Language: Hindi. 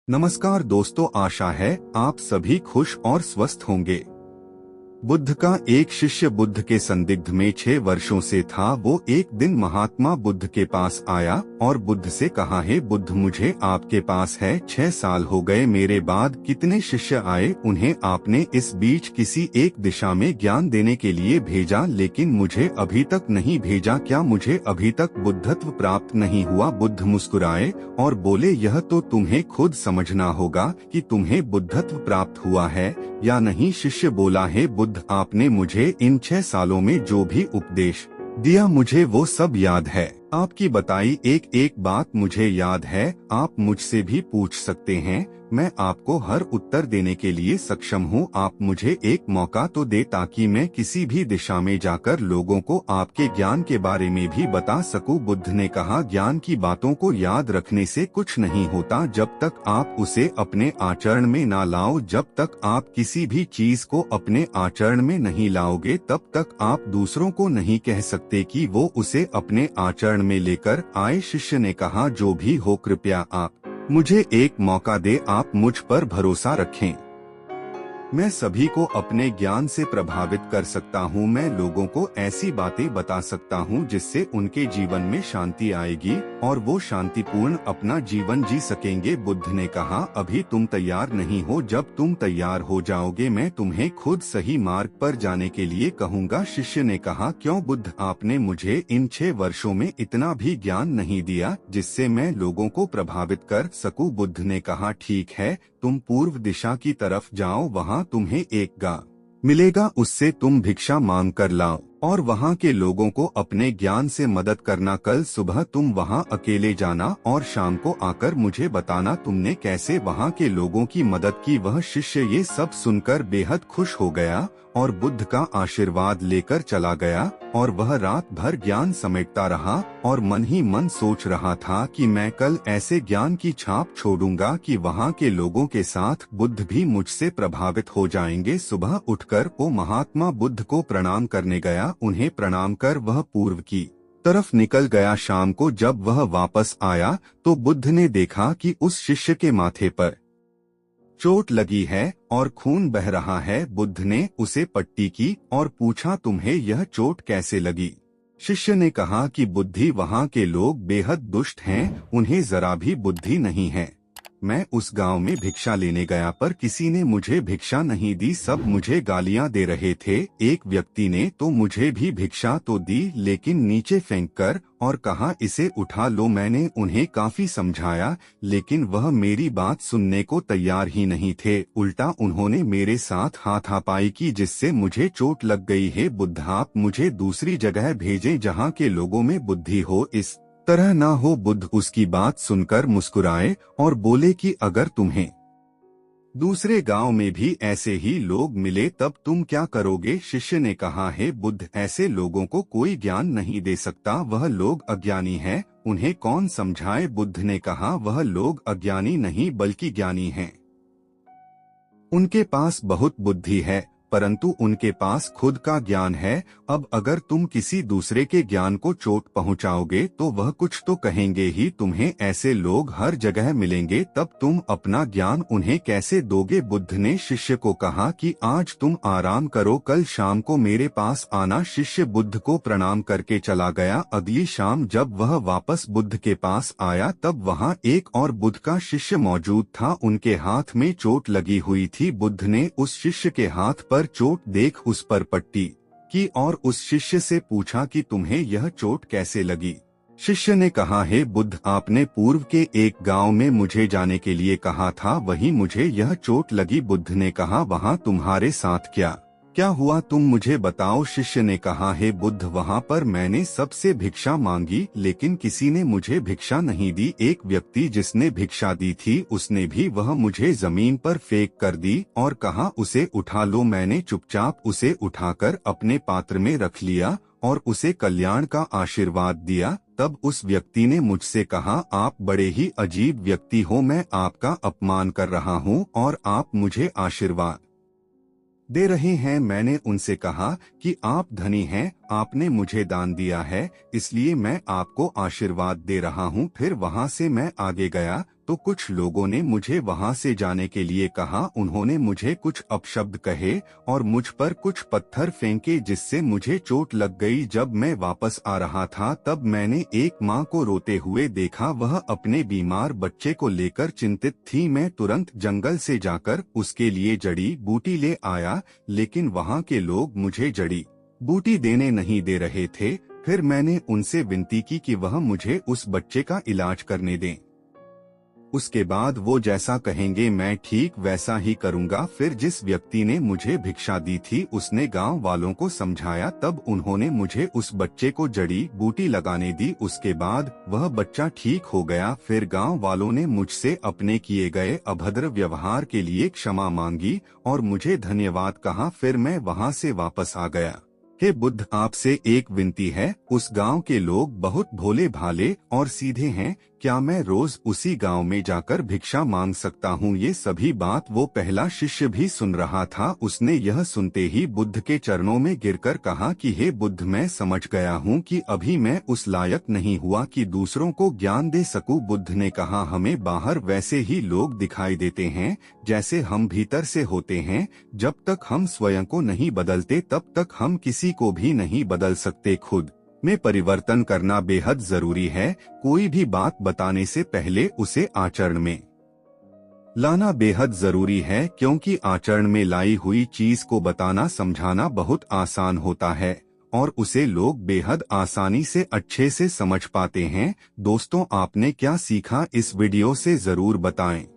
नमस्कार दोस्तों, आशा है आप सभी खुश और स्वस्थ होंगे। बुद्ध का एक शिष्य बुद्ध के संदिग्ध में 6 वर्षों से था। वो एक दिन महात्मा बुद्ध के पास आया और बुद्ध से कहा, हे बुद्ध, मुझे आपके पास है 6 साल हो गए। मेरे बाद कितने शिष्य आए, उन्हें आपने इस बीच किसी एक दिशा में ज्ञान देने के लिए भेजा, लेकिन मुझे अभी तक नहीं भेजा। क्या मुझे अभी तक बुद्धत्व प्राप्त नहीं हुआ? बुद्ध मुस्कुराए और बोले, यह तो तुम्हें खुद समझना होगा कि तुम्हें बुद्धत्व प्राप्त हुआ है या नहीं। शिष्य बोला, हे बुद्ध, आपने मुझे इन 6 सालों में जो भी उपदेश दिया, मुझे वो सब याद है। आपकी बताई एक एक बात मुझे याद है। आप मुझसे भी पूछ सकते हैं, मैं आपको हर उत्तर देने के लिए सक्षम हूँ। आप मुझे एक मौका तो दे ताकि मैं किसी भी दिशा में जाकर लोगों को आपके ज्ञान के बारे में भी बता सकूं। बुद्ध ने कहा, ज्ञान की बातों को याद रखने से कुछ नहीं होता जब तक आप उसे अपने आचरण में ना लाओ। जब तक आप किसी भी चीज को अपने आचरण में नहीं लाओगे, तब तक आप दूसरों को नहीं कह सकते कि वो उसे अपने आचरण में लेकर आए। शिष्य ने कहा, जो भी हो, कृपया आप मुझे एक मौका दे। आप मुझ पर भरोसा रखें। मैं सभी को अपने ज्ञान से प्रभावित कर सकता हूँ। मैं लोगों को ऐसी बातें बता सकता हूँ जिससे उनके जीवन में शांति आएगी और वो शांतिपूर्ण अपना जीवन जी सकेंगे। बुद्ध ने कहा, अभी तुम तैयार नहीं हो। जब तुम तैयार हो जाओगे, मैं तुम्हें खुद सही मार्ग पर जाने के लिए कहूँगा। शिष्य ने कहा, क्यों बुद्ध, आपने मुझे इन 6 वर्षों में इतना भी ज्ञान नहीं दिया जिससे मैं लोगों को प्रभावित कर सकूं? बुद्ध ने कहा, ठीक है, तुम पूर्व दिशा की तरफ जाओ, वहाँ तुम्हें एक गांव मिलेगा, उससे तुम भिक्षा मांग कर लाओ और वहाँ के लोगों को अपने ज्ञान से मदद करना। कल सुबह तुम वहाँ अकेले जाना और शाम को आकर मुझे बताना तुमने कैसे वहाँ के लोगों की मदद की। वह शिष्य ये सब सुनकर बेहद खुश हो गया और बुद्ध का आशीर्वाद लेकर चला गया और वह रात भर ज्ञान समेटता रहा और मन ही मन सोच रहा था कि मैं कल ऐसे ज्ञान की छाप छोड़ूंगा कि वहाँ के लोगों के साथ बुद्ध भी मुझसे प्रभावित हो जाएंगे। सुबह उठकर वो महात्मा बुद्ध को प्रणाम करने गया। उन्हें प्रणाम कर वह पूर्व की तरफ निकल गया। शाम को जब वह वापस आया तो बुद्ध ने देखा कि उस शिष्य के माथे पर चोट लगी है और खून बह रहा है। बुद्ध ने उसे पट्टी की और पूछा, तुम्हें यह चोट कैसे लगी? शिष्य ने कहा कि बुद्धि, वहाँ के लोग बेहद दुष्ट हैं, उन्हें जरा भी बुद्धि नहीं है। मैं उस गांव में भिक्षा लेने गया पर किसी ने मुझे भिक्षा नहीं दी, सब मुझे गालियां दे रहे थे। एक व्यक्ति ने तो मुझे भी भिक्षा तो दी, लेकिन नीचे फेंक कर और कहा, इसे उठा लो। मैंने उन्हें काफी समझाया, लेकिन वह मेरी बात सुनने को तैयार ही नहीं थे। उल्टा उन्होंने मेरे साथ हाथापाई की, जिससे मुझे चोट लग गई है। बुद्ध, आप मुझे दूसरी जगह भेजें जहाँ के लोगों में बुद्धि हो, इस तरह ना हो। बुद्ध उसकी बात सुनकर मुस्कुराए और बोले कि अगर तुम्हें दूसरे गांव में भी ऐसे ही लोग मिले तब तुम क्या करोगे? शिष्य ने कहा, है बुद्ध, ऐसे लोगों को कोई ज्ञान नहीं दे सकता। वह लोग अज्ञानी हैं, उन्हें कौन समझाए? बुद्ध ने कहा, वह लोग अज्ञानी नहीं बल्कि ज्ञानी हैं। उनके पास बहुत बुद्धि है परंतु उनके पास खुद का ज्ञान है। अब अगर तुम किसी दूसरे के ज्ञान को चोट पहुंचाओगे तो वह कुछ तो कहेंगे ही। तुम्हें ऐसे लोग हर जगह मिलेंगे, तब तुम अपना ज्ञान उन्हें कैसे दोगे? बुद्ध ने शिष्य को कहा कि आज तुम आराम करो, कल शाम को मेरे पास आना। शिष्य बुद्ध को प्रणाम करके चला गया। अगली शाम जब वह वापस बुद्ध के पास आया तब वहाँ एक और बुद्ध का शिष्य मौजूद था। उनके हाथ में चोट लगी हुई थी। बुद्ध ने उस शिष्य के हाथ पर चोट देख उस पर पट्टी की और उस शिष्य से पूछा कि तुम्हें यह चोट कैसे लगी? शिष्य ने कहा, हे बुद्ध, आपने पूर्व के एक गांव में मुझे जाने के लिए कहा था, वहीं मुझे यह चोट लगी। बुद्ध ने कहा, वहां तुम्हारे साथ क्या क्या हुआ, तुम मुझे बताओ? शिष्य ने कहा, हे बुद्ध, वहाँ पर मैंने सबसे भिक्षा मांगी लेकिन किसी ने मुझे भिक्षा नहीं दी। एक व्यक्ति जिसने भिक्षा दी थी उसने भी वह मुझे जमीन पर फेंक कर दी और कहा, उसे उठा लो। मैंने चुपचाप उसे उठाकर अपने पात्र में रख लिया और उसे कल्याण का आशीर्वाद दिया। तब उस व्यक्ति ने मुझसे कहा, आप बड़े ही अजीब व्यक्ति हो, मैं आपका अपमान कर रहा हूँ और आप मुझे आशीर्वाद दे रहे हैं। मैंने उनसे कहा कि आप धनी हैं, आपने मुझे दान दिया है, इसलिए मैं आपको आशीर्वाद दे रहा हूँ। फिर वहाँ से मैं आगे गया तो कुछ लोगों ने मुझे वहां से जाने के लिए कहा। उन्होंने मुझे कुछ अपशब्द कहे और मुझ पर कुछ पत्थर फेंके, जिससे मुझे चोट लग गई। जब मैं वापस आ रहा था तब मैंने एक माँ को रोते हुए देखा। वह अपने बीमार बच्चे को लेकर चिंतित थी। मैं तुरंत जंगल से जाकर उसके लिए जड़ी बूटी ले आया, लेकिन वहाँ के लोग मुझे जड़ी बूटी देने नहीं दे रहे थे। फिर मैंने उनसे विनती की कि वह मुझे उस बच्चे का इलाज करने दें। उसके बाद वो जैसा कहेंगे मैं ठीक वैसा ही करूँगा। फिर जिस व्यक्ति ने मुझे भिक्षा दी थी उसने गांव वालों को समझाया, तब उन्होंने मुझे उस बच्चे को जड़ी बूटी लगाने दी। उसके बाद वह बच्चा ठीक हो गया। फिर गांव वालों ने मुझसे अपने किए गए अभद्र व्यवहार के लिए क्षमा मांगी और मुझे धन्यवाद कहा। फिर मैं वहां से वापस आ गया। हे बुद्ध, आपसे एक विनती है। उस गांव के लोग बहुत भोले भाले और सीधे हैं। क्या मैं रोज उसी गांव में जाकर भिक्षा मांग सकता हूँ? ये सभी बात वो पहला शिष्य भी सुन रहा था। उसने यह सुनते ही बुद्ध के चरणों में गिरकर कहा कि हे बुद्ध, मैं समझ गया हूँ कि अभी मैं उस लायक नहीं हुआ कि दूसरों को ज्ञान दे सकूं। बुद्ध ने कहा, हमें बाहर वैसे ही लोग दिखाई देते हैं जैसे हम भीतर से होते हैं। जब तक हम स्वयं को नहीं बदलते तब तक हम किसी को भी नहीं बदल सकते। खुद में परिवर्तन करना बेहद जरूरी है। कोई भी बात बताने से पहले उसे आचरण में लाना बेहद जरूरी है, क्योंकि आचरण में लाई हुई चीज को बताना समझाना बहुत आसान होता है और उसे लोग बेहद आसानी से अच्छे से समझ पाते हैं। दोस्तों, आपने क्या सीखा इस वीडियो से जरूर बताएं।